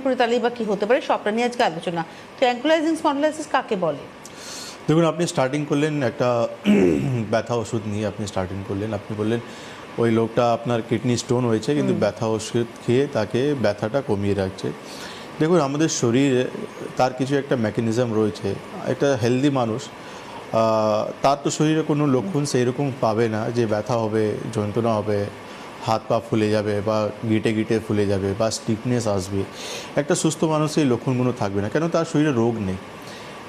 করে তাহলেই বা কি হতে পারে সবটা নিয়ে আজকে আলোচনা। তো অ্যাঙ্কোলাইজিং স্পন্ডিলাইসিস কাকে বলে? দেখুন, আপনি স্টার্টিং করলেন একটা ব্যথা ওষুধ নিয়ে আপনি স্টার্টিং করলেন। আপনি বললেন ওই লোকটা আপনার কিডনি স্টোন হয়েছে কিন্তু ব্যথা ওষুধ খেয়ে তাকে ব্যথাটা কমিয়ে রাখছে। দেখুন, আমাদের শরীরে তার কিছু একটা মেকানিজম রয়েছে। একটা হেলদি মানুষ তার তো শরীরে কোনো লক্ষণ সেই রকম পাবে না যে ব্যথা হবে, যন্ত্রণা হবে, হাত পা ফুলে যাবে বা গিটে গিটে ফুলে যাবে বা স্টিফনেস আসবে। একটা সুস্থ মানুষের এই লক্ষণগুলো থাকবে না, কেন তার শরীরে রোগ নেই।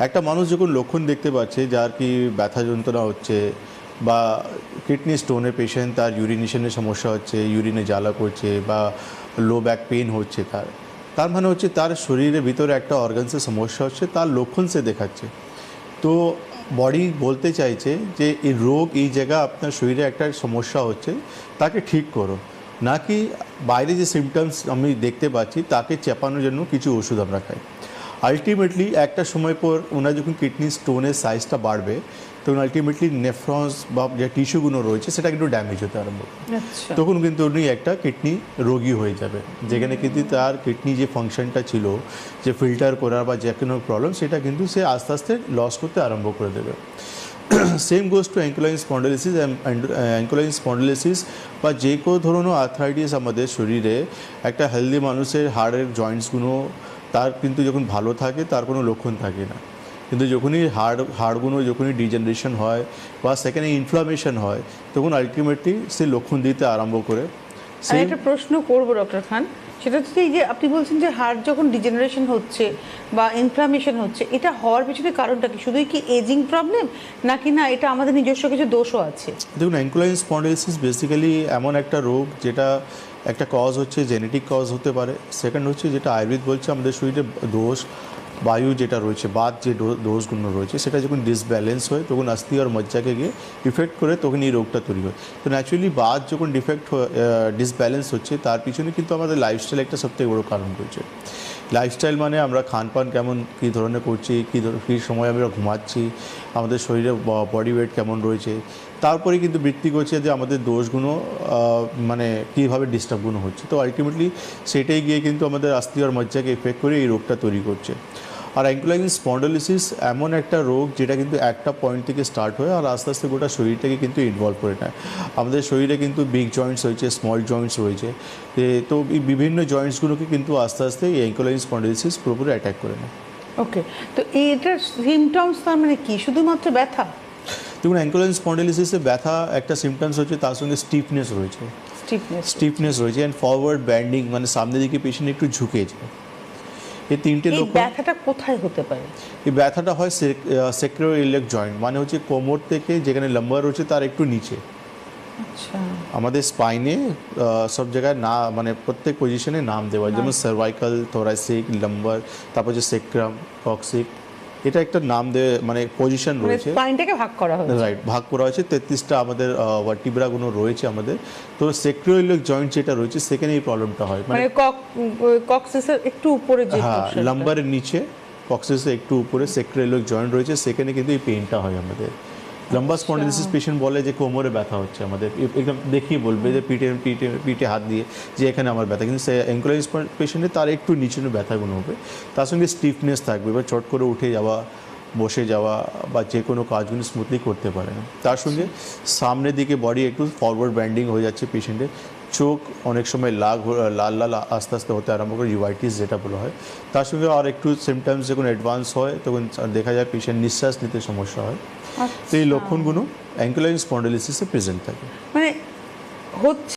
একটা মানুষ যখন লক্ষণ দেখতে পাচ্ছে যার কি ব্যথা যন্ত্রণা হচ্ছে বা কিডনি স্টোনের পেশেন্ট, তার ইউরিনেশনের সমস্যা হচ্ছে, ইউরিনে জ্বালা করছে বা লো ব্যাক পেন হচ্ছে, তার মানে হচ্ছে তার শরীরের ভিতরে একটা অর্গানসের সমস্যা হচ্ছে, তার লক্ষণ সে দেখাচ্ছে। তো বডি বলতে চাইছে যে এই রোগ এই জায়গা আপনার শরীরে একটা সমস্যা হচ্ছে, তাকে ঠিক করো, নাকি বাইরে যে সিমটমস আমি দেখতে পাচ্ছি তাকে চাপানোর জন্য কিছু ওষুধ আমরা খাই। আলটিমেটলি একটা সময় পর ওনার যখন কিডনি স্টোনের সাইজটা বাড়বে তখন আলটিমেটলি নেফ্রন্স বা যে টিস্যুগুলো রয়েছে সেটা কিন্তু ড্যামেজ হতে আরম্ভ করবে। তখন কিন্তু উনি একটা কিডনি রোগী হয়ে যাবে, যেখানে কিন্তু তার কিডনি যে ফাংশনটা ছিল, যে ফিল্টার করার বা যে কোনো প্রবলেম, সেটা কিন্তু সে আস্তে আস্তে লস করতে আরম্ভ করে দেবে। Same goes to ankylosing spondylitis. Ankylosing spondylitis বা যে কোনো ধরনের আর্থ্রাইটিস আমাদের শরীরে একটা হেলদি মানুষের হাড়ের জয়েন্টসগুলো তার কিন্তু যখন ভালো থাকে তার কোনো লক্ষণ থাকে না, কিন্তু যখনই হাড়গুলো যখনই ডিজেনারেশন হয় বা সেখানে ইনফ্লামেশন হয় তখন আলটিমেটলি সে লক্ষণ দিতে আরম্ভ করে। আমি একটা প্রশ্ন করবো ডক্টর খান, সেটা হচ্ছে এই যে আপনি বলছেন যে হাড় যখন ডিজেনারেশন হচ্ছে বা ইনফ্লামেশন হচ্ছে, এটা হওয়ার পিছনে কারণটা কি? শুধুই কি এজিং প্রবলেম, নাকি না এটা আমাদের নিজস্ব কিছু দোষও আছে? দেখুন, অ্যাঙ্কোলাইন স্পন্ডিলোসিস বেসিক্যালি এমন একটা রোগ যেটা একটা কজ হচ্ছে জেনেটিক কজ হতে পারে। সেকেন্ড হচ্ছে যেটা আয়ুর্বেদ বলছে আমাদের শরীরে দোষ বায়ু যেটা রয়েছে, বাত যে দোষগুলো রয়েছে সেটা যখন ডিসব্যালেন্স হয় তখন অস্থি আর মজ্জাকে গিয়ে ইফেক্ট করে তখন এই রোগটা তৈরি হয়। তো ন্যাচুরালি বাত যখন ডিসব্যালেন্স হচ্ছে তার পিছনে কিন্তু আমাদের লাইফস্টাইল একটা সবথেকে বড়ো কারণ রয়েছে। লাইফস্টাইল মানে আমরা খানপান কেমন কী ধরনের করছি, কী সময় আমরা ঘুমাচ্ছি, আমাদের শরীরে বডি ওয়েট কেমন রয়েছে, তারপরে কিন্তু বৃত্তি করছে যে আমাদের দোষগুলো মানে কীভাবে ডিস্টার্বগুলো হচ্ছে। তো আলটিমেটলি সেটাই গিয়ে কিন্তু আমাদের অস্থি আর মজ্জাকে এফেক্ট করে এই রোগটা তৈরি করছে। আর অ্যাঙ্কোলাইন স্পন্ডিলোসিস এমন একটা রোগ যেটা কিন্তু একটা পয়েন্ট থেকে স্টার্ট হয় আর আস্তে আস্তে গোটা শরীরটাকে কিন্তু ইনভলভ করে নেয়। আমাদের শরীরে কিন্তু বিগ জয়েন্টস রয়েছে, স্মল জয়েন্টস রয়েছে, তো এই বিভিন্ন জয়েন্টসগুলোকে কিন্তু আস্তে আস্তে এই অ্যাঙ্কোলাইন স্পন্ডিলোসিস পুরোপুরি অ্যাটাক করে নেয়। ওকে, তো এটার সিমটমস তার মানে কি? শুধুমাত্র ব্যথা? দেখুন, অ্যাঙ্কোলাইন স্পন্ডিলোসিসে ব্যথা একটা সিমটমস হচ্ছে, তার সঙ্গে স্টিফনেস রয়েছে, স্টিফনেস রয়েছে অ্যান্ড ফরওয়ার্ড ব্যান্ডিং, মানে সামনের দিকে পেশেন্ট একটু ঝুঁকে যায়। এই তিনটে লক্ষণ। ব্যথাটা কোথায় হতে পারে? এই ব্যথাটা হয় স্যাক্রোইলিয়াক জয়েন্ট, মানে হচ্ছে কোমর থেকে যেখানে লাম্বার রয়েছে তার একটু নিচে। আচ্ছা, আমাদের স্পাইনে সব জায়গায় না, মানে প্রত্যেক পজিশনে নাম দেওয়া, যেমন সার্ভাইকাল, থোরাসিক, লাম্বার, তারপর যে সেক্রাম, কক্সিক, এটা একটা নাম দেওয়া, মানে পজিশন রয়েছে। স্পাইনটাকে ভাগ করা হয়েছে, রাইট, ভাগ করা হয়েছে। 33টা আমাদের ভার্টিব্রাগুলো রয়েছে আমাদের। তো স্যাক্রোইলিয়াক জয়েন্ট যেটা রয়েছে সেখানে এই প্রবলেমটা হয়, মানে কক্সিসের একটু উপরে যে লাম্বারের নিচে, কক্সিসের একটু উপরে স্যাক্রোইলিয়াক জয়েন্ট রয়েছে, সেখানে কিন্তু এই পেইনটা হয় আমাদের। লাম্বার স্পন্ডিলোসিস পেশেন্ট বলে যে কোমরে ব্যথা হচ্ছে, আমাদের একদম দেখিয়ে বলবে যে পিঠে হাত দিয়ে যে এখানে আমার ব্যথা, কিন্তু অ্যাঙ্কোলাইন পেশেন্টে তার একটু নিচে ব্যথাগুলো হবে, তার সঙ্গে স্টিফনেস থাকবে বা চট করে উঠে যাওয়া, বসে যাওয়া বা যে কোনো কাজগুলো স্মুথলি করতে পারে না। তার সঙ্গে সামনের দিকে বডি একটু ফরওয়ার্ড ব্যান্ডিং হয়ে যাচ্ছে পেশেন্টের, চোখ অনেক সময় লাল লাল আস্তে আস্তে হতে আরম্ভ করে, ইউভাইটিস যেটা বলা হয়। তার সঙ্গে আর একটু সিমটমস যখন অ্যাডভান্স হয় তখন দেখা যায় পেশেন্ট নিঃশ্বাস নিতে সমস্যা হয়। তো এই লক্ষণগুলো অ্যাঙ্কোলাইন স্পন্ডিলোসিসে প্রেজেন্ট থাকে, মানে হচ্ছে